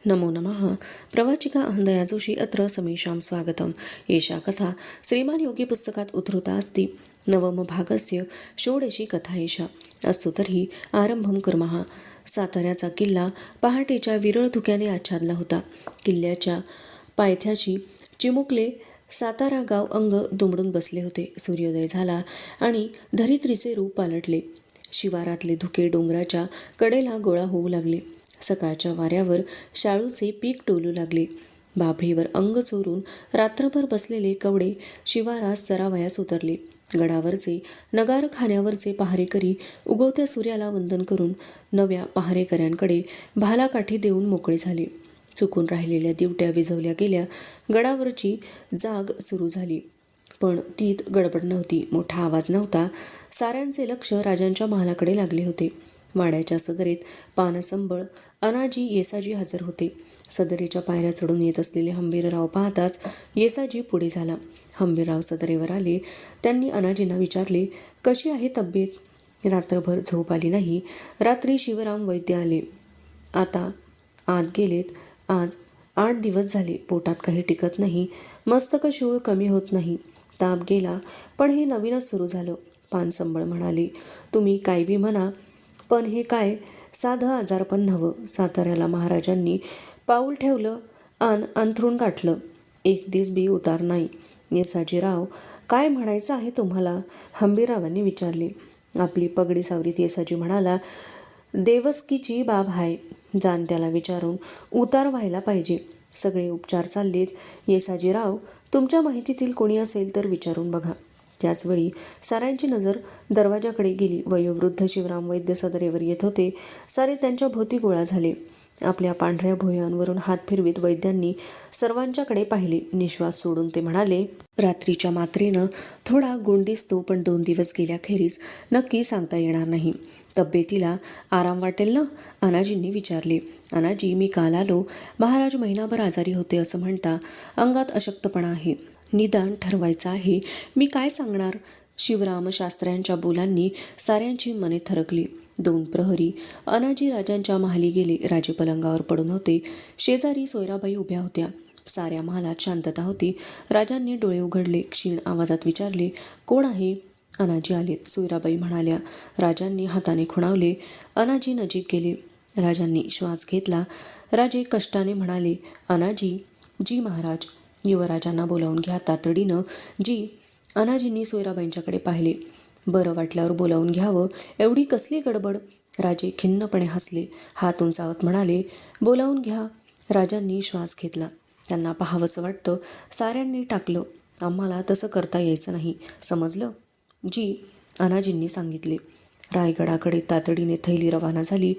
नमो नमः। प्रवाचिका अहंदया जोशी अत्र समेषां स्वागतम्। एषा कथा श्रीमान योगी पुस्तकात् उद्धृता अस्ति। नवमभागस्य षोडशी कथा एषा। अस्तु तर्हि आरंभं कुर्मः। साताऱ्याचा किल्ला पहाटेच्या विरळ धुक्याने आच्छादला होता। किल्ल्याच्या पायथ्याशी चिमुकले सातारा गाव अंग दुमडून बसले होते। सूर्योदय झाला आणि धरित्रीचे रूप पालटले। शिवारातले धुके डोंगराच्या कडेला गोळा होऊ लागले। सकाळच्या वाऱ्यावर शाळूचे पीक टोलू लागले। बाभळीवर अंग चोरून रात्रभर बसलेले कवडे शिवारास चरावयास उतरले। गडावरचे नगारखान्यावरचे पहारेकरी उगवत्या सूर्याला वंदन करून नव्या पहारेकऱ्यांकडे भालाकाठी देऊन मोकळे झाले। चुकून राहिलेल्या दिवट्या विझवल्या गेल्या। गडावरची जाग सुरू झाली, पण तीत गडबड नव्हती, मोठा आवाज नव्हता। साऱ्यांचे लक्ष राजांच्या महालाकडे लागले होते। वाड्याच्या सदरेत पानसंबळ, अनाजी, येसाजी हजर होते। सदरेच्या पायऱ्या चढून येत असलेले हंबीरराव पाहताच येसाजी पुढे झाला। हंबीरराव सदरेवर आले। त्यांनी अनाजींना विचारले, कशी आहे तब्येत? रात्रभर झोप आली नाही। रात्री शिवराम वैद्य आले, आता आत गेलेत। आज 8 दिवस झाले, पोटात काही टिकत नाही, मस्तक शूळ कमी होत नाही, ताप गेला, पण हे नवीनच सुरू झालं। पानसंबळ म्हणाले, तुम्ही काय बी म्हणा, पण हे काय साधं आजारपण नव्हं। साताऱ्याला महाराजांनी पाऊल ठेवलं आन अंथरूण गाठलं, एक दिस बी उतार नाही। येसाजीराव, काय म्हणायचं आहे तुम्हाला? हंबीररावांनी विचारले। आपली पगडी सावरीत येसाजी म्हणाला, देवस्कीची बाब हाय, जाणत्याला विचारून उतार व्हायला पाहिजे। सगळे उपचार चाललेत। येसाजीराव, तुमच्या माहितीतील कोणी असेल तर विचारून बघा। त्याचवेळी साऱ्यांची नजर दरवाजाकडे गेली। वयोवृद्ध शिवराम वैद्य सदरेवर येत होते। सारे त्यांच्या भोवती गोळा झाले। आपल्या पांढऱ्या भुयांवरून हात फिरवीत वैद्यांनी सर्वांच्याकडे पाहिले। निश्वास सोडून ते म्हणाले, रात्रीच्या मात्रेनं थोडा गुण दिसतो, पण 2 दिवस गेल्याखेरीज नक्की सांगता येणार नाही। तब्येतीला आराम वाटेल ना? अनाजींनी विचारले। अनाजी, मी काल आलो। महाराज महिनाभर आजारी होते असं म्हणता, अंगात अशक्तपणा आहे, निदान ठरवायचं आहे। मी काय सांगणार? शिवरामशास्त्र्यांच्या बोलांनी साऱ्यांची मने थरकली। 2 प्रहरी अनाजी राजांच्या महाली गेले। राजे पलंगावर पडून होते। शेजारी सोयराबाई उभ्या होत्या। साऱ्या महालात शांतता होती। राजांनी डोळे उघडले। क्षीण आवाजात विचारले, कोण आहे? अनाजी आलेत, सोयराबाई म्हणाल्या। राजांनी हाताने खुणावले। अनाजी नजीक गेले। राजांनी श्वास घेतला। राजे कष्टाने म्हणाले, अनाजी. जी महाराज. युवराजांना बोलावून घ्या तातडीनं। जी. अनाजींनी सोयराबाईंच्याकडे पाहिले। बरं वाटल्यावर बोलावून घ्यावं, एवढी कसली गडबड? राजे खिन्नपणे हसले, हात उंचावत म्हणाले, बोलावून घ्या। राजांनी श्वास घेतला। त्यांना पाहावंसं वाटतं। साऱ्यांनी टाकलं, आम्हाला तसं करता यायचं नाही, समजलं? जी. अनाजींनी सांगितले। रायगडाकडे तातडीने थैली रवाना झाली।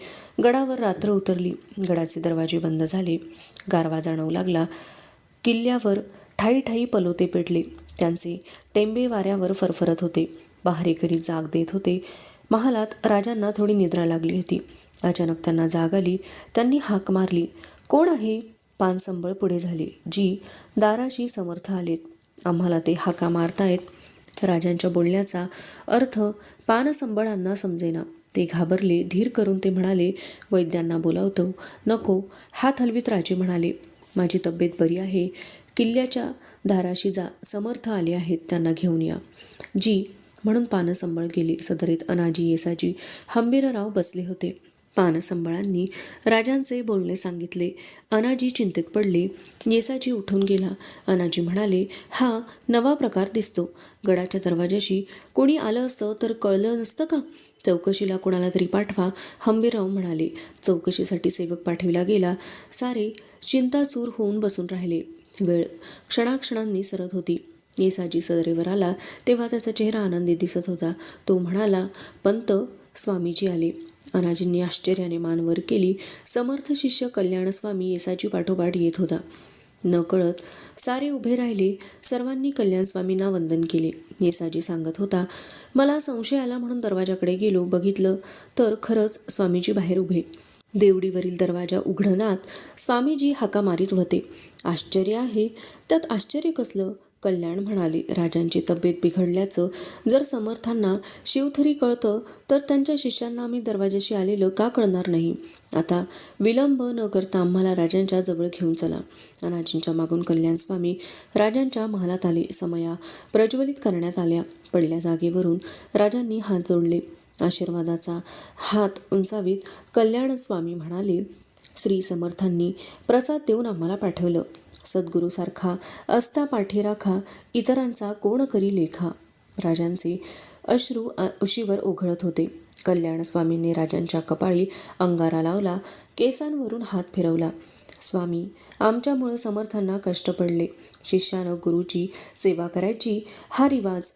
गडावर रात्र उतरली। गडाचे दरवाजे बंद झाले। गारवा जाणवू लागला। किल्ल्यावर ठायी ठायी पलोते पेटले। त्यांचे टेंबे वाऱ्यावर फरफरत होते। पहारेकरी जाग देत होते। महालात राजांना थोडी निद्रा लागली होती। अचानक त्यांना जाग आली। त्यांनी हाक मारली, कोण आहे? पानसंबळ पुढे झाले। जी. दाराशी समर्थ आलेत, आम्हाला ते हाका मारतायत। राजांच्या बोलण्याचा अर्थ पानसंबळांना समजेना। ते घाबरले। धीर करून ते म्हणाले, वैद्यांना बोलावतो? नको, हात हलवीत राजे म्हणाले, माझी तब्येत बरी आहे। किल्ल्याच्या दाराशी जा, समर्थ आले आहेत, त्यांना घेऊन या। जी. म्हणून पानसंबळ गेले। सदरेत अनाजी, येसाजी, हंबीरराव बसले होते। पानसंबळांनी राजांचे बोलणे सांगितले। अनाजी चिंतेत पडले। येसाजी उठून गेला। अनाजी म्हणाले, हा नवा प्रकार दिसतो। गडाच्या दरवाजाशी कोणी आलं असतं तर कळलं नसतं का? चौकशीला कोणाला तरी पाठवा, हंबीरराव म्हणाले। चौकशीसाठी सेवक पाठविला गेला। सारे चिंताचूर होऊन बसून राहिले। वेळ क्षणाक्षणांनी सरत होती। येसाजी सदरेवर आला तेव्हा त्याचा चेहरा आनंदी दिसत होता। तो म्हणाला, पंत, स्वामीजी आले। अनाजींनी आश्चर्याने मान वर केली। समर्थ शिष्य कल्याणस्वामी येसाजी पाठोपाठ येत होता। न कळत सारे उभे राहिले। सर्वांनी कल्याणस्वामींना वंदन केले। येसाजी सांगत होता, मला संशय आला म्हणून दरवाजाकडे गेलो, बघितलं तर खरंच स्वामीजी बाहेर उभे। देवडीवरील दरवाजा उघडणात स्वामीजी हाका मारीत होते। आश्चर्य आहे, त्यात आश्चर्य कसलं? कल्याण म्हणाले, राजांची तब्येत बिघडल्याचं जर समर्थांना शिवथरी कळतं तर त्यांच्या शिष्यांना आम्ही दरवाजाशी आलेलं का कळणार नाही. आता विलंब न करता आम्हाला राजांच्या जवळ घेऊन चला. अनाजींच्या मागून कल्याण स्वामी राजांच्या महालात आले. समया प्रज्वलित करण्यात आल्या. पडल्या जागेवरून राजांनी हात जोडले. आशीर्वादाचा हात उंचावीत कल्याण स्वामी म्हणाले, श्री समर्थांनी प्रसाद देऊन आम्हाला पाठवलं. सद्गुरूसारखा असता पाठी राखा, इतरांचा कोण करी लेखा. राजांचे अश्रू उशीवर ओघळत होते. कल्याण स्वामींनी राजांच्या कपाळी अंगारा लावला. केसांवरून हात फिरवला. स्वामी, आमच्यामुळं समर्थांना कष्ट पडले. शिष्यानं गुरुची सेवा करायची हा रिवाज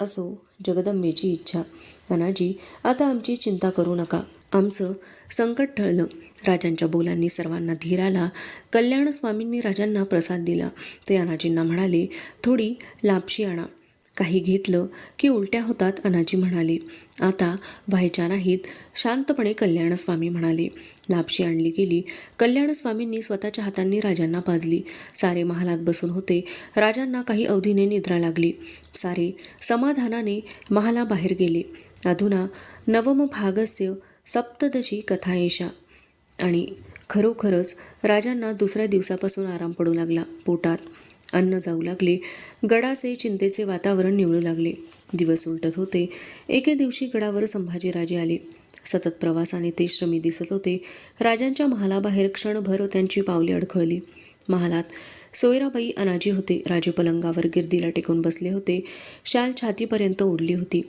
असो जगदंबेची इच्छा. अनाजी, आता आमची चिंता करू नका. आमचं संकट टळलं. राजांच्या बोलांनी सर्वांना धीर आला. कल्याण स्वामींनी राजांना प्रसाद दिला. ते अनाजींना म्हणाले, थोडी लापशी आणा. काही घेतलं की उलट्या होतात, अनाजी म्हणाले. आता व्हायच्या नाहीत, शांतपणे कल्याण स्वामी म्हणाले. लापशी आणली गेली. कल्याण स्वामींनी स्वतःच्या हातांनी राजांना पाजली. सारे महालात बसून होते. राजांना काही अवधीने निद्रा लागली. सारे समाधानाने महालाबाहेर गेले. अधुना नवम भागस्य सप्तदशी कथा एषा. आणि खरोखरच राजांना दुसऱ्या दिवसापासून आराम पडू लागला. पोटात अन्न जाऊ लागले. गडाचे चिंतेचे वातावरण निवळू लागले. दिवस उलटत होते. एके दिवशी गडावर संभाजीराजे आले. सतत प्रवासाने ते श्रमी दिसत होते. राजांच्या महालाबाहेर क्षणभर त्यांची पावले अडखळली. महालात सोयराबाई अनाजी होते. राजे पलंगावर गिरदीला टेकून बसले होते. शाल छातीपर्यंत ओढली होती.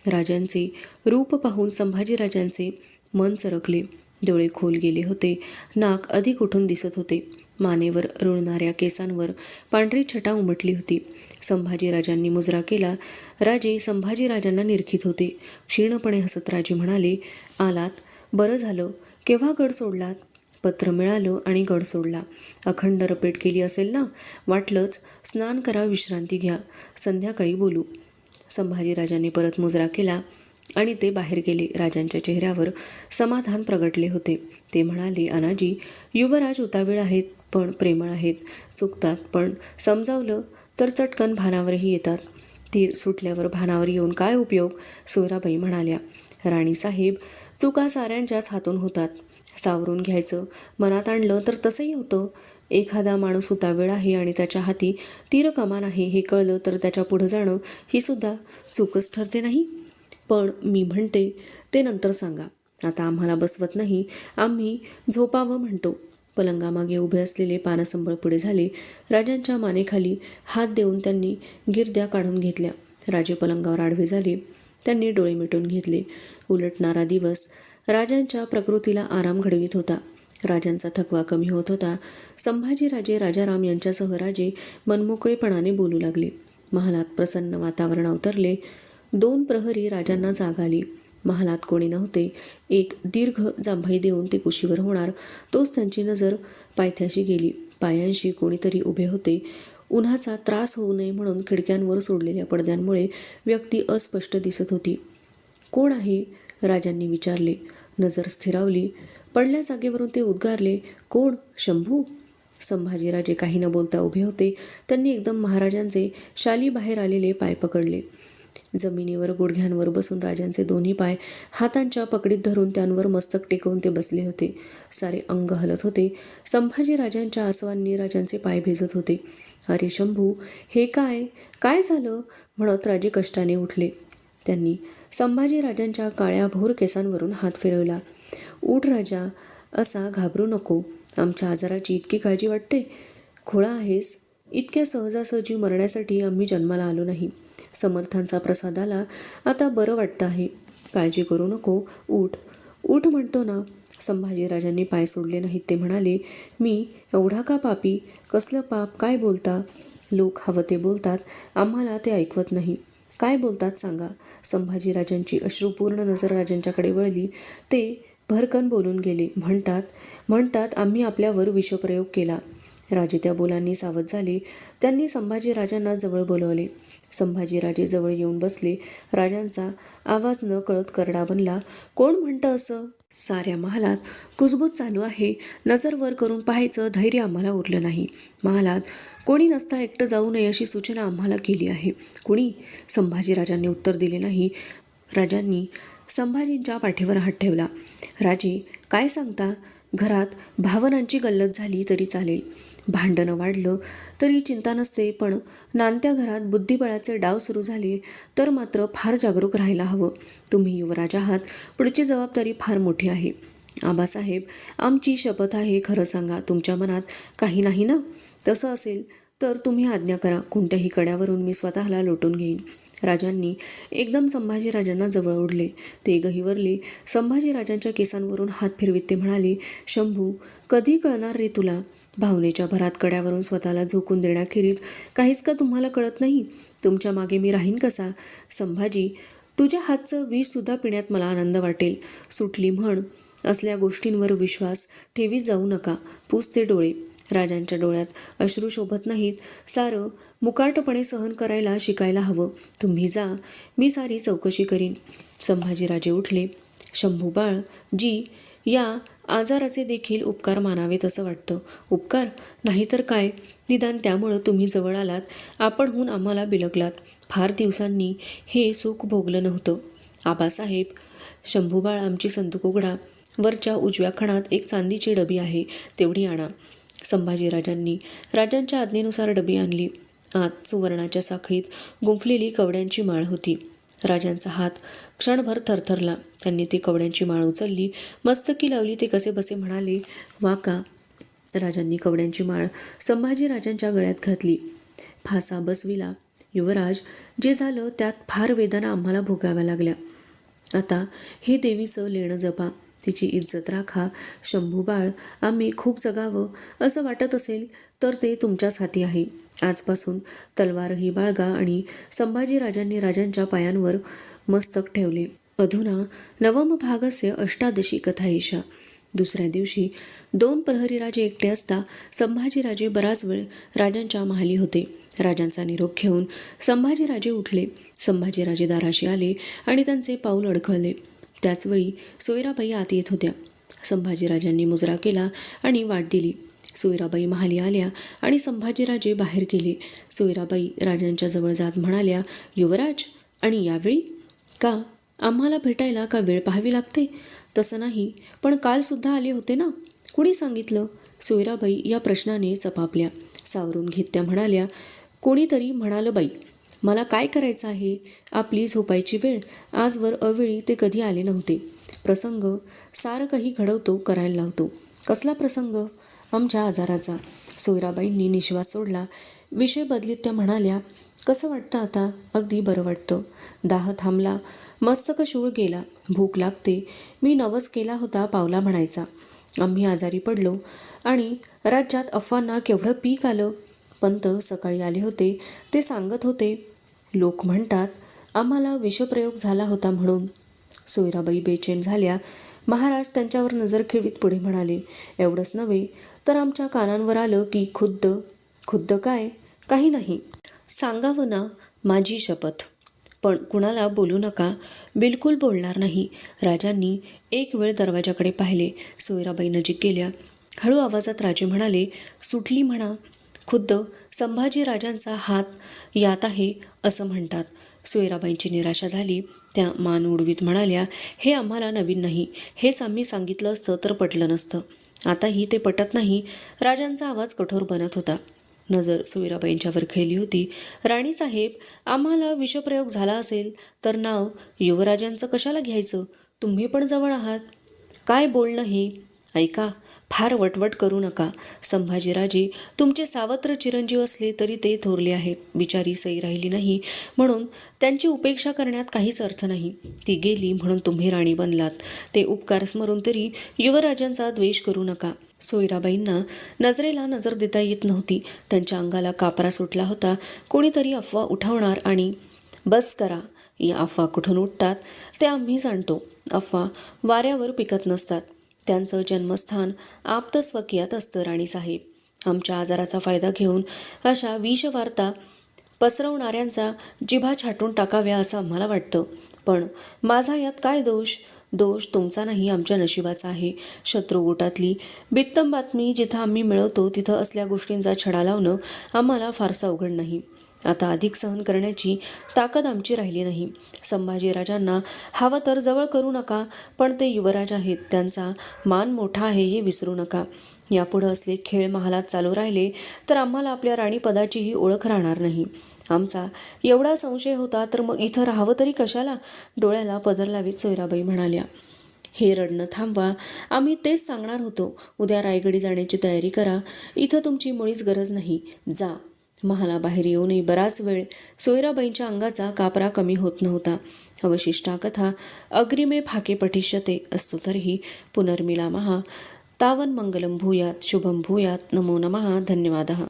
राजांचे रूप पाहून संभाजीराजांचे मन चरकले. डोळे खोल गेले होते. नाक अधिक उठून दिसत होते. मानेवर रुळणाऱ्या केसांवर पांढरी छटा उमटली होती. संभाजीराजांनी मुजरा केला. राजे संभाजीराजांना निरखित होते. क्षीणपणे हसत राजे म्हणाले, आलात, बरं झालं. केव्हा गड सोडलात? पत्र मिळालं आणि गड सोडला. अखंड रपेट केली असेल ना? वाटलंच स्नान करा, विश्रांती घ्या. संध्याकाळी बोलू. संभाजीराजांनी परत मुजरा केला आणि ते बाहेर गेले. राजांच्या चेहऱ्यावर समाधान प्रगटले होते. ते म्हणाले, अनाजी, युवराज उतावीळ आहेत पण प्रेमळ आहेत. चुकतात पण समजावलं तर चटकन भानावरही येतात. तीर सुटल्यावर भानावर येऊन काय उपयोग? सोयराबाई म्हणाल्या. राणीसाहेब, चुका साऱ्यांच्याच हातून होतात. सावरून घ्यायचं मनात आणलं तर तसंही होतं. एखादा माणूस उतावीळ आहे आणि त्याच्या हाती तीर कमान आहे हे कळलं तर त्याच्या पुढं जाणं ही सुद्धा चूकच ठरते नाही. पण मी म्हणते ते नंतर सांगा. आता आम्हाला बसवत नाही. आम्ही झोपावं म्हणतो. पलंगामागे उभे असलेले पानसंबळ पुढे झाले. राजांच्या मानेखाली हात देऊन त्यांनी गिरद्या काढून घेतल्या. राजे पलंगावर आडवे झाले. त्यांनी डोळे मिटून घेतले. उलटणारा दिवस राजांच्या प्रकृतीला आराम घडवीत होता. राजांचा थकवा कमी होत होता. संभाजीराजे राजाराम यांच्यासह राजे मनमोकळेपणाने बोलू लागले. महालात प्रसन्न वातावरण अवतरले. 2 प्रहरी राजांना जाग आली. महालात कोणी नव्हते. एक दीर्घ जांभई देऊन ते कुशीवर होणार तोच त्यांची नजर पायथ्याशी गेली. पायांशी कोणीतरी उभे होते. उन्हाचा त्रास होऊ नये म्हणून खिडक्यांवर सोडलेल्या पडद्यांमुळे व्यक्ती अस्पष्ट दिसत होती. कोण आहे? राजांनी विचारले. नजर स्थिरावली. पडल्या जागेवरून ते उद्गारले, कोण? शंभू? संभाजीराजे काही न बोलता उभे होते. त्यांनी एकदम महाराजांचे शाली बाहेर आलेले पाय पकडले. जमिनीवर गुडघ्यांवर बसून राजांचे दोन्ही पाय हातांच्या पकडीत धरून त्यांवर मस्तक टेकवून ते बसले होते. सारे अंग हलत होते. संभाजीराजांच्या आसवांनी राजांचे पाय भिजत होते. अरे शंभू, हे काय? काय झालं? म्हणत राजे कष्टाने उठले. त्यांनी संभाजीराजांच्या काळ्या भोर केसांवरून हात फिरवला. उठ राजा, असा घाबरू नको. आमच्या आजाराची इतकी काळजी वाटते? खोळा आहेस? इतक्या सहजासहजी मरण्यासाठी आम्ही जन्माला आलो नाही. समर्थांचा प्रसाद आला. आता बरं वाटतं आहे. काळजी करू नको. उठ उठ म्हणतो ना. संभाजीराजांनी पाय सोडले नाहीत. ते म्हणाले, मी एवढा का पापी? कसलं पाप? काय बोलता? लोक हवं ते बोलतात. आम्हाला ते ऐकवत नाही. काय बोलतात सांगा. संभाजीराजांची अश्रुपूर्ण नजर राजांच्याकडे वळली. ते भरकन बोलून गेले. म्हणतात आम्ही आपल्यावर विषप्रयोग केला. राजे त्या बोलांनी सावध झाले. त्यांनी संभाजीराजांना जवळ बोलवले. संभाजीराजे जवळ येऊन बसले. राजांचा आवाज न कळत करडा बनला. कोण म्हणतं असं? साऱ्या महालात कुजबूज चालू आहे. नजर वर करून पाहायचं धैर्य आम्हाला उरलं नाही. महालात कोणी नसता एकटं जाऊ नये अशी सूचना आम्हाला केली आहे. कुणी? संभाजीराजांनी उत्तर दिले नाही. राजांनी संभाजींच्या पाठीवर हात ठेवला. राजे, काय सांगता? घरात भावनांची गल्लत झाली तरी चालेल, भांडणं वाढलं तरी चिंता नसते, पण नानत्या घरात बुद्धिबळाचे डाव सुरू झाले तर मात्र फार जागरूक राहायला हवं. तुम्ही युवराज आहात, पुढची जबाबदारी फार मोठी आहे. आबासाहेब, आमची शपथ आहे, खरं सांगा, तुमच्या मनात काही नाही ना? तसं असेल तर तुम्ही आज्ञा करा, कोणत्याही कड्यावरून मी स्वतःला लोटून घेईन. राजांनी एकदम संभाजीराजांना जवळ ओढले. ते गहिवरले. संभाजीराजांच्या केसांवरून हात फिरवीत ते म्हणाले, शंभू, कधी कळणार रे तुला? भावनेच्या भरात कड्यावरून स्वतःला झोकून देण्याखेरीज काहीच का तुम्हाला कळत नाही? तुमच्या मागे मी राहीन कसा? संभाजी, तुझ्या हातचं विषसुद्धा पिण्यात मला आनंद वाटेल. सुटली म्हण. असल्या गोष्टींवर विश्वास ठेवीत जाऊ नका. पुसते डोळे. राजांच्या डोळ्यात अश्रू शोभत नाहीत. सारं मुकाटपणे सहन करायला शिकायला हवं. तुम्ही जा, मी सारी चौकशी करीन. संभाजीराजे उठले. शंभू बाळ जी, या आजाराचे देखील उपकार मानावेत असं वाटतं. उपकार नाहीतर काय, निदान त्यामुळं तुम्ही जवळ आलात, आपणहून आम्हाला बिलगलात. फार दिवसांनी हे सुख भोगलं नव्हतं. आबासाहेब, शंभूबाळ, आमची संदूक उघडा. वरच्या उजव्या खणात एक चांदीची डबी आहे, तेवढी आणा. संभाजीराजांनी राजांच्या आज्ञेनुसार डबी आणली. आत सुवर्णाच्या साखळीत गुंफलेली कवड्यांची माळ होती. राजांचा हात क्षणभर थरथरला. त्यांनी ती कवड्यांची माळ उचलली, मस्तकी लावली. ते कसे बसे म्हणाले, वाका. राजांनी कवड्यांची माळ संभाजीराजांच्या गळ्यात घातली. फासा बसविला. युवराज, जे झालं त्यात फार वेदना आम्हाला भोगाव्या लागल्या. आता हे देवीचं लेणं जपा, तिची इज्जत राखा. शंभूबाळ, आम्ही खूप जगावं असं वाटत असेल तर ते तुमच्याच हाती आहे. आजपासून तलवारही बाळगा. आणि संभाजीराजांनी राजांच्या पायांवर मस्तक ठेवले. अधुना नवम भागस्य अष्टादशी कथा एषा. दुसऱ्या दिवशी 2 प्रहरी राजे एकटे असता संभाजीराजे बराच वेळ राजांच्या महाली होते. राजांचा निरोप घेऊन संभाजीराजे उठले. संभाजीराजे दाराशी आले आणि त्यांचे पाऊल अडखळले. त्याचवेळी सोयराबाई आत येत होत्या. संभाजीराजांनी मुजरा केला आणि वाट दिली. सोयराबाई महाली आल्या आणि संभाजीराजे बाहेर गेले. सोयराबाई राजांच्या जवळ जात म्हणाल्या, युवराज, आणि यावेळी? का? आम्हाला भेटायला का वेळ पाहावी लागते? तसं नाही, पण कालसुद्धा आले होते ना? कुणी सांगितलं? सोयराबाई या प्रश्नाने चपापल्या. सावरून घेत त्या म्हणाल्या, कोणीतरी म्हणालं बाई. मला काय करायचं आहे? आपली झोपायची वेळ. आजवर अवेळी ते कधी आले नव्हते. प्रसंग सारं काही घडवतो, करायला लावतो. कसला प्रसंग? आमच्या आजाराचा. सोयराबाईंनी निश्वास सोडला. विषय बदलीत त्या म्हणाल्या, कसं वाटतं आता? अगदी बरं वाटतं. दाह थांबला, मस्तक शूळ गेला. भूक लागते. मी नवस केला होता पावला म्हणायचा. आम्ही आजारी पडलो आणि राज्यात अफवांना केवढं पीक आलं. पंत सकाळी आले होते. ते सांगत होते, लोक म्हणतात आम्हाला विषप्रयोग झाला होता म्हणून. सोयराबाई बेचैन झाल्या. महाराज त्यांच्यावर नजर खेळवीत पुढे म्हणाले, एवढंच नव्हे तर आमच्या कानांवर आलं की खुद्द काय? काही नाही. सांगावं ना, माझी शपथ. पण कुणाला बोलू नका. बिलकुल बोलणार नाही. राजांनी एक वेळ दरवाजाकडे पाहिले. सोयराबाई नजीक गेल्या. हळू आवाजात राजे म्हणाले, सुटली म्हणा. खुद्द संभाजीराजांचा हात यात आहे असं म्हणतात. सोयराबाईंची निराशा झाली. त्या मान उडवीत म्हणाल्या, हे आम्हाला नवीन नाही. हेच आम्ही सांगितलं असतं तर पटलं नसतं. आताही ते पटत नाही. राजांचा आवाज कठोर बनत होता. नजर सोयराबाईंच्यावर खेळली होती. राणीसाहेब, आम्हाला विषप्रयोग झाला असेल तर नाव युवराजांचं कशाला घ्यायचं? तुम्ही पण जवळ आहात. काय बोलणं हे? ऐका, फार वटवट करू नका. संभाजीराजे तुमचे सावत्र चिरंजीव असले तरी ते थोरले आहेत. बिचारी सई राहिली नाही म्हणून त्यांची उपेक्षा करण्यात काहीच अर्थ नाही. ती गेली म्हणून तुम्ही राणी बनलात. ते उपकार स्मरून तरी युवराजांचा द्वेष करू नका. सोयराबाईंना नजरेला नजर देता येत नव्हती. त्यांच्या अंगाला कापरा सुटला होता. कोणीतरी अफवा उठवणार आणि बस करा. या अफवा कुठून उठतात ते आम्ही जाणतो. अफवा वाऱ्यावर पिकत नसतात. त्यांचं जन्मस्थान आप्तस्वकीयात असतं. राणीसाहेब, आमच्या आजाराचा फायदा घेऊन अशा विषवार्ता पसरवणाऱ्यांचा जिभा छाटून टाकाव्या असं आम्हाला वाटतं. पण माझा यात काय दोष? दोष तुमचा नाही, आमच्या नशिबाचा आहे. शत्रुगुटातली बित्तम बातमी जिथं आम्ही मिळवतो तिथं असल्या गोष्टींचा छडा लावणं आम्हाला फारसा अवघड नाही. आता अधिक सहन करण्याची ताकद आमची राहिली नाही. संभाजीराजांना हवं तर जवळ करू नका, पण ते युवराज आहेत, त्यांचा मान मोठा आहे हे विसरू नका. यापुढं असले खेळ महालात चालू राहिले तर आम्हाला आपल्या राणीपदाचीही ओळख राहणार नाही. आमचा एवढा संशय होता तर मग इथं राहावं तरी कशाला? डोळ्याला पदर लावीत सोयराबाई म्हणाल्या. हे रडणं थांबवा, आम्ही तेच सांगणार होतो. उद्या रायगडी जाण्याची तयारी करा. इथं तुमची मुळीच गरज नाही. जा. महालाबाहेर येऊनही बराच वेळ सोयराबाईंच्या अंगाचा कापरा कमी होत नव्हता. अवशिष्टा कथा अग्रिमे फाके पठिष्यते. अस्तु तर्हि पुनर्मिलामः. तावन् मंगलं भूयात्, शुभं भूयात्. नमो नमः. धन्यवादः.